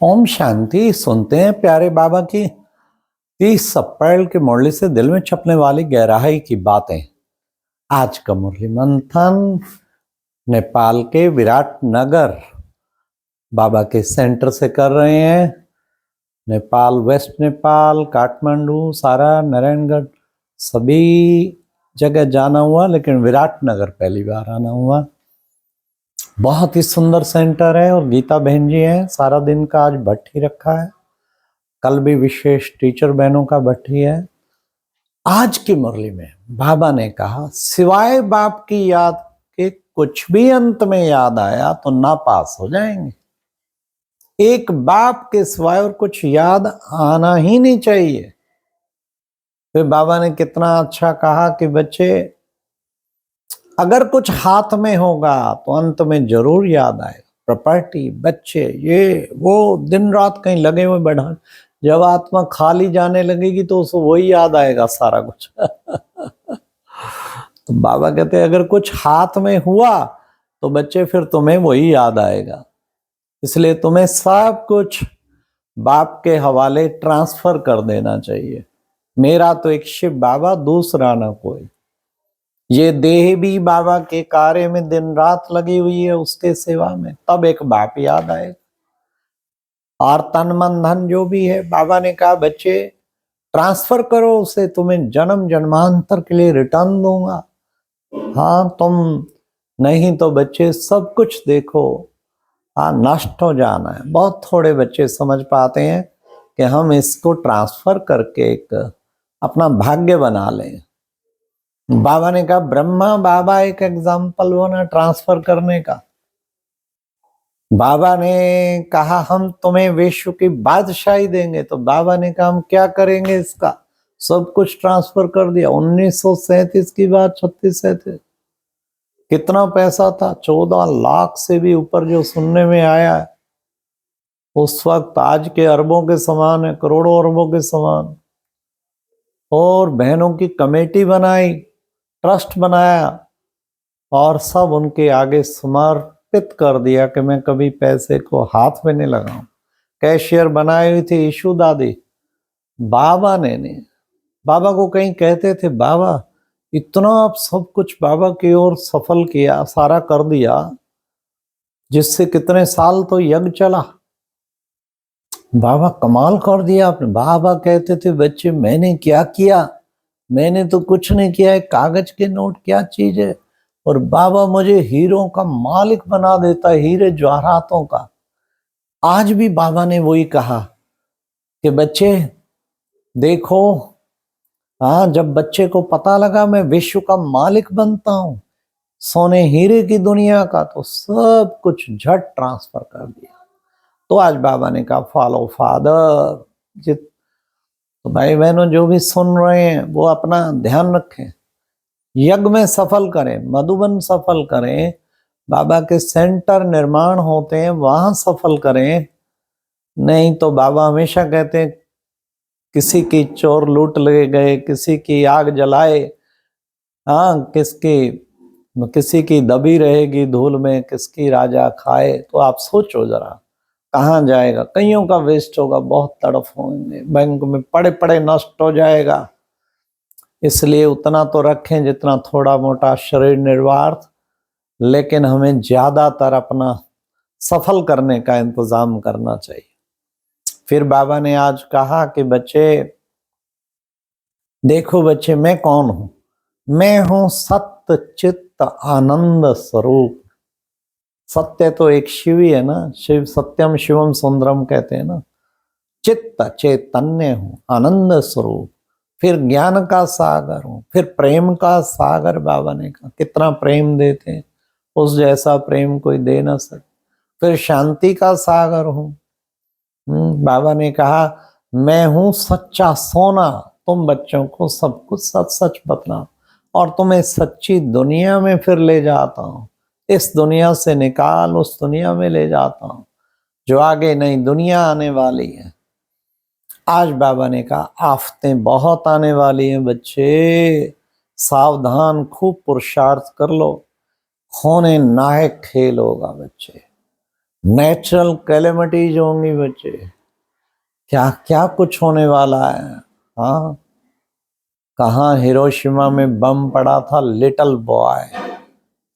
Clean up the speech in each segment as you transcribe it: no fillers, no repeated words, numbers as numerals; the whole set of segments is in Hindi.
ओम शांति। सुनते हैं प्यारे बाबा की 30 अप्रैल के मुरली से दिल में छपने वाली गहराई की बातें। आज का मुरली मंथन नेपाल के विराटनगर बाबा के सेंटर से कर रहे हैं। नेपाल, वेस्ट नेपाल, काठमांडू, सारा, नारायणगढ़ सभी जगह जाना हुआ, लेकिन विराटनगर पहली बार आना हुआ। बहुत ही सुंदर सेंटर है और गीता बहन जी हैं। सारा दिन का आज भट्टी रखा है, कल भी विशेष टीचर बहनों का भट्टी है। आज की मुरली में बाबा ने कहा, सिवाय बाप की याद के कुछ भी अंत में याद आया तो नापास हो जाएंगे। एक बाप के सिवाय और कुछ याद आना ही नहीं चाहिए। फिर बाबा ने कितना अच्छा कहा कि बच्चे, अगर कुछ हाथ में होगा तो अंत में जरूर याद आएगा। प्रॉपर्टी, बच्चे, ये वो, दिन रात कहीं लगे हुए बढ़ा, जब आत्मा खाली जाने लगेगी तो उसको वही याद आएगा सारा कुछ। तो बाबा कहते हैं, अगर कुछ हाथ में हुआ तो बच्चे फिर तुम्हें वही याद आएगा। इसलिए तुम्हें सब कुछ बाप के हवाले ट्रांसफर कर देना चाहिए। मेरा तो एक शिव बाबा, दूसरा ना कोई। ये देह भी बाबा के कार्य में दिन रात लगी हुई है, उसके सेवा में, तब एक बाप याद आएगा। और तन मन धन जो भी है, बाबा ने कहा बच्चे ट्रांसफर करो उसे, तुम्हें जन्म जन्मांतर के लिए रिटर्न दूंगा। हाँ, तुम नहीं तो बच्चे सब कुछ देखो, हाँ, नष्ट हो जाना है। बहुत थोड़े बच्चे समझ पाते हैं कि हम इसको ट्रांसफर करके एक अपना भाग्य बना लें। बाबा ने कहा, ब्रह्मा बाबा एक एग्जाम्पल बना ट्रांसफर करने का। बाबा ने कहा, हम तुम्हें विश्व की बादशाही देंगे। तो बाबा ने कहा, हम क्या करेंगे इसका? सब कुछ ट्रांसफर कर दिया। 1937 की बात, 36-37, कितना पैसा था? 14 लाख से भी ऊपर जो सुनने में आया है। उस वक्त आज के अरबों के समान है, करोड़ों अरबों के समान। और बहनों की कमेटी बनाई, ट्रस्ट बनाया और सब उनके आगे समर्पित कर दिया कि मैं कभी पैसे को हाथ में नहीं लगाऊं। कैशियर बनाई हुई थी ईशु दादी, बाबा ने नहीं। बाबा को कहीं कहते थे, बाबा इतना आप सब कुछ बाबा की ओर सफल किया, सारा कर दिया, जिससे कितने साल तो यज्ञ चला। बाबा कमाल कर दिया आपने। बाबा कहते थे, बच्चे मैंने क्या किया? मैंने तो कुछ नहीं किया है। कागज के नोट क्या चीज है? और बाबा मुझे हीरों का मालिक बना देता है, हीरे जवाहरातों का। आज भी बाबा ने वही कहा कि बच्चे देखो, हाँ, जब बच्चे को पता लगा मैं विश्व का मालिक बनता हूं, सोने हीरे की दुनिया का, तो सब कुछ झट ट्रांसफर कर दिया। तो आज बाबा ने कहा, फॉलो फादर। तो भाई बहनों जो भी सुन रहे हैं वो अपना ध्यान रखें, यज्ञ में सफल करें, मधुबन सफल करें, बाबा के सेंटर निर्माण होते हैं वहां सफल करें। नहीं तो बाबा हमेशा कहते हैं, किसी की चोर लूट ले गए, किसी की आग जलाए, हाँ, किसी की दबी रहेगी धूल में, किसकी राजा खाए। तो आप सोचो जरा, कहाँ जाएगा? कईयों का वेस्ट होगा, बहुत तड़फ होंगे, बैंक में पड़े पड़े नष्ट हो जाएगा। इसलिए उतना तो रखें जितना थोड़ा मोटा शरीर निर्वाह, लेकिन हमें ज्यादातर अपना सफल करने का इंतजाम करना चाहिए। फिर बाबा ने आज कहा कि बच्चे देखो, बच्चे मैं कौन हूं? मैं हूं सत्य चित्त आनंद स्वरूप। सत्य तो एक शिव ही है ना, शिव सत्यम शिवम सुंदरम कहते हैं ना। चित्त चैतन्य हूं, आनंद स्वरूप। फिर ज्ञान का सागर हूं, फिर प्रेम का सागर। बाबा ने कहा, कितना प्रेम देते हैं, उस जैसा प्रेम कोई दे ना सके। फिर शांति का सागर हूं। बाबा ने कहा, मैं हूं सच्चा सोना। तुम बच्चों को सब कुछ सच सच बतना और तुम्हें सच्ची दुनिया में फिर ले जाता हूं। इस दुनिया से निकाल, उस दुनिया में ले जाता हूं जो आगे नई दुनिया आने वाली है। आज बाबा ने कहा, आफतें बहुत आने वाली हैं बच्चे, सावधान, खूब पुरुषार्थ कर लो, होने नायक खेल होगा बच्चे। नेचुरल कैलेमिटीज होंगी बच्चे, क्या क्या कुछ होने वाला है। हाँ, कहाँ हिरोशिमा में बम पड़ा था, लिटिल बॉय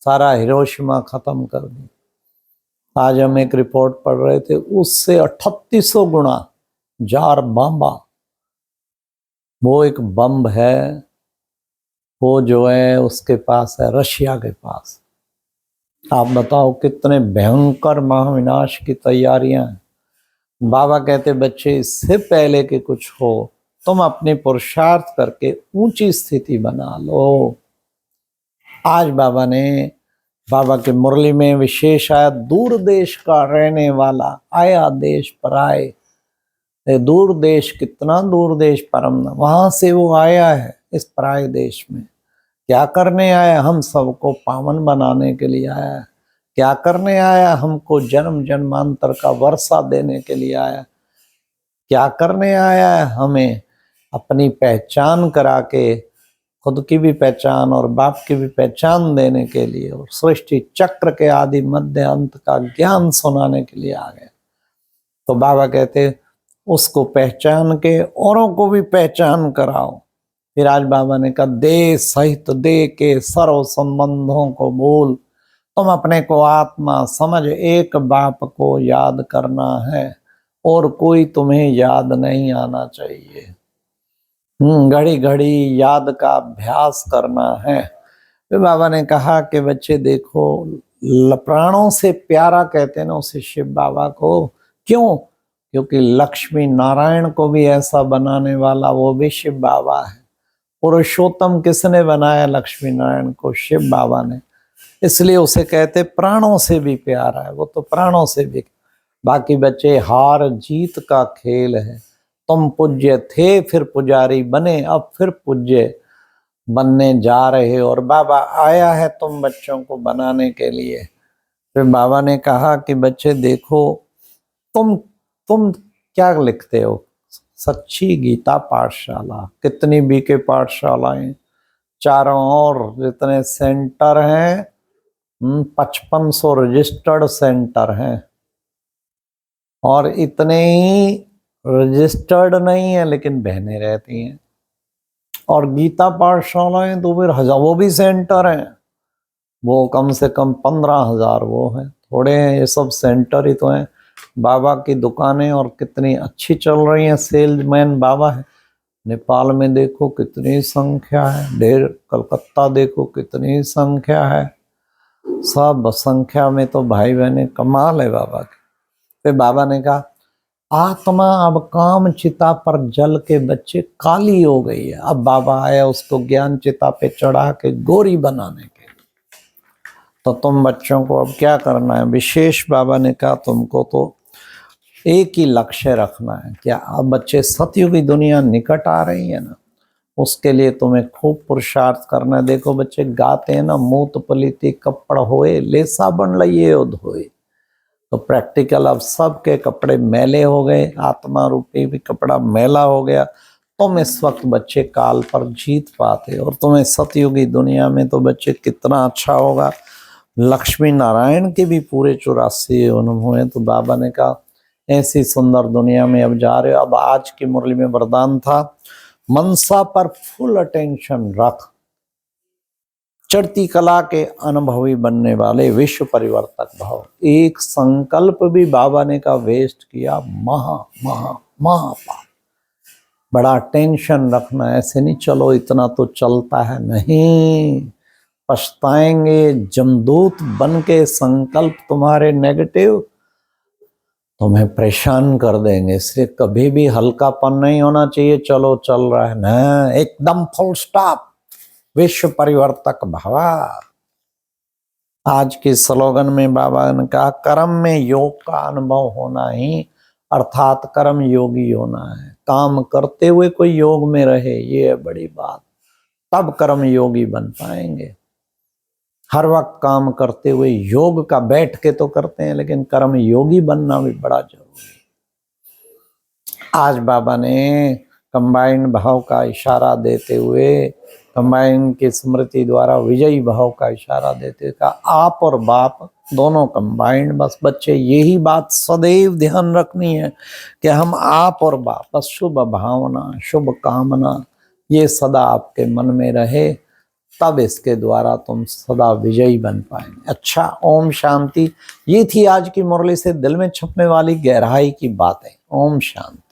सारा हिरोशिमा खत्म कर दी। आज हम एक रिपोर्ट पढ़ रहे थे, उससे 3800 गुना जार बम्बा, वो एक बम है, वो जो है उसके पास है, रशिया के पास। आप बताओ कितने भयंकर महाविनाश की तैयारियां हैं। बाबा कहते बच्चे इससे पहले कि कुछ हो, तुम अपने पुरुषार्थ करके ऊंची स्थिति बना लो। आज बाबा के मुरली में विशेष आया, दूर देश का रहने वाला आया देश पर आए। दूर देश, कितना दूर देश, परम वहां से वो आया है इस पराये देश में। क्या करने आया? हम सबको पावन बनाने के लिए आया है। क्या करने आया? हमको जन्म जन्मांतर का वर्षा देने के लिए आया। क्या करने आया है? हमें अपनी पहचान करा के, खुद की भी पहचान और बाप की भी पहचान देने के लिए, और सृष्टि चक्र के आदि मध्य अंत का ज्ञान सुनाने के लिए आ गए। तो बाबा कहते उसको पहचान के औरों को भी पहचान कराओ। फिर आज बाबा ने कहा, दे सहित दे के सर्व संबंधों को भूल, तुम अपने को आत्मा समझ, एक बाप को याद करना है और कोई तुम्हें याद नहीं आना चाहिए। घड़ी घड़ी याद का अभ्यास करना है। फिर बाबा ने कहा कि बच्चे देखो, प्राणों से प्यारा कहते हैं ना उसे शिव बाबा को। क्यों? क्योंकि लक्ष्मी नारायण को भी ऐसा बनाने वाला वो भी शिव बाबा है। पुरुषोत्तम किसने बनाया लक्ष्मी नारायण को? शिव बाबा ने। इसलिए उसे कहते प्राणों से भी प्यारा है, वो तो प्राणों से भी। बाकी बच्चे, हार जीत का खेल है। तुम पूज्य थे, फिर पुजारी बने, अब फिर पूज्य बनने जा रहे हो, और बाबा आया है तुम बच्चों को बनाने के लिए। फिर बाबा ने कहा कि बच्चे देखो, तुम क्या लिखते हो? सच्ची गीता पाठशाला, कितनी बीके पाठशालाएं, चारों ओर जितने सेंटर हैं, 5500 रजिस्टर्ड सेंटर हैं, और इतने ही रजिस्टर्ड नहीं है लेकिन बहनें रहती हैं। और गीता पाठशालाएं तो फिर हजार, वो भी सेंटर हैं, वो कम से कम 15,000 वो हैं, थोड़े हैं, ये सब सेंटर ही तो हैं। बाबा की दुकानें और कितनी अच्छी चल रही हैं, सेल्समैन बाबा है। नेपाल में देखो कितनी संख्या है, ढेर। कलकत्ता देखो कितनी संख्या है। सब संख्या में तो भाई बहने कमाल है बाबा की। फिर बाबा ने कहा, आत्मा अब काम चिता पर जल के बच्चे काली हो गई है। अब बाबा आया उसको ज्ञान चिता पे चढ़ा के गोरी बनाने के लिए। तो तुम बच्चों को अब क्या करना है? विशेष बाबा ने कहा तुमको तो एक ही लक्ष्य रखना है। क्या? अब बच्चे, सतयुगी दुनिया निकट आ रही है ना, उसके लिए तुम्हें खूब पुरुषार्थ करना है। देखो बच्चे गाते हैं ना, मूत पलीती कपड़ होए, ले साबन लइए धोए। तो प्रैक्टिकल, अब सबके कपड़े मैले हो गए, आत्मा रूपी भी कपड़ा मैला हो गया। तुम इस वक्त बच्चे काल पर जीत पाते, और तुम्हें सतयुगी दुनिया में तो बच्चे कितना अच्छा होगा। लक्ष्मी नारायण के भी पूरे 84 हुए। तो बाबा ने कहा ऐसी सुंदर दुनिया में अब जा रहे हो। अब आज की मुरली में वरदान था, मनसा पर फुल अटेंशन रख, चढ़ती कला के अनुभवी बनने वाले विश्व परिवर्तक भाव। एक संकल्प भी बाबा ने का वेस्ट किया, महापाप। बड़ा टेंशन रखना, ऐसे नहीं चलो इतना तो चलता है, नहीं, पछताएंगे। जमदूत बन के संकल्प तुम्हारे नेगेटिव तुम्हें परेशान कर देंगे। इसलिए कभी भी हल्कापन नहीं होना चाहिए, चलो चल रहा है ना, एकदम फुल स्टॉप, विश्व परिवर्तक भवा। आज के स्लोगन में बाबा ने कहा, कर्म में योग का अनुभव होना ही अर्थात कर्म योगी होना है। काम करते हुए कोई योग में रहे, ये है बड़ी बात, तब कर्म योगी बन पाएंगे। हर वक्त काम करते हुए योग का बैठ के तो करते हैं, लेकिन कर्म योगी बनना भी बड़ा जरूरी है। आज बाबा ने कंबाइंड भाव का इशारा देते हुए, कंबाइंड की स्मृति द्वारा विजयी भाव का इशारा देते हुए कहा आप और बाप दोनों कंबाइंड। बस बच्चे यही बात सदैव ध्यान रखनी है कि हम आप और बाप, बस शुभ भावना, शुभ कामना ये सदा आपके मन में रहे, तब इसके द्वारा तुम सदा विजयी बन पाएंगे। अच्छा, ओम शांति। ये थी आज की मुरली से दिल में छपने वाली गहराई की बातें। ओम शांति।